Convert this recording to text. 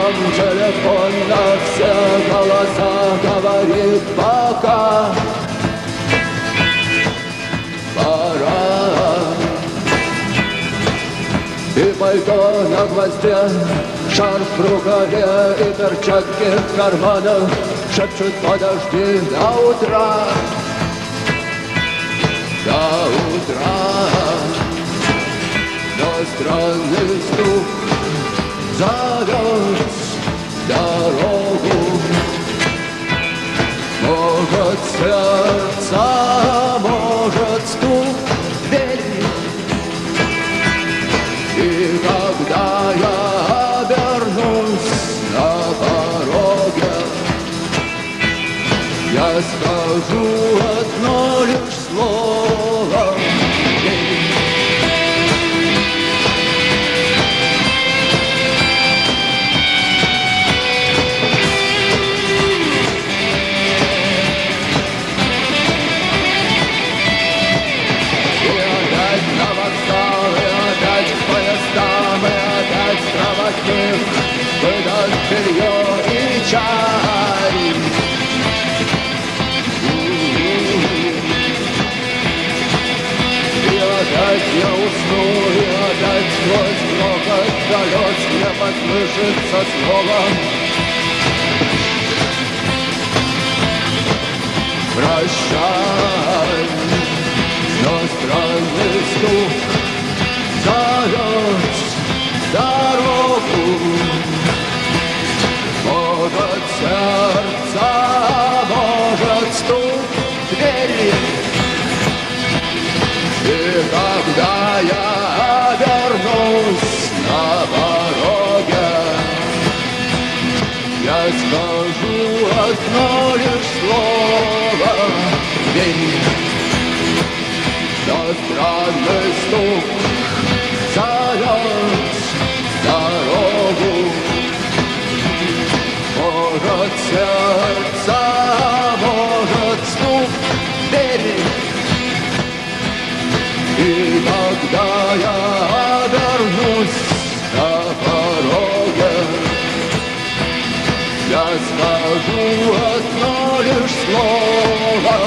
там телефон на все голоса говорит пока. Пора. И пальто на гвозде, шарф в рукаве и перчатки в карманах шепчут: подожди до утра. До утра. Но странный стук зовет дорогу. Может сердце, может стук в двери. И когда я обернусь на пороге, я скажу одно лишь слово: выдать белье и чай. И опять я усну, и опять сквозь грохот колес мне послышится снова: прощай. Но странный стук зовет дорогу. Может сердце, может стук в двери. И когда я обернусь на пороге, я скажу одно лишь слово: верь. Но странный стук зовет дорогу. Может сердце, может стук в двери. И когда я обернусь на пороге, я скажу одно лишь слово: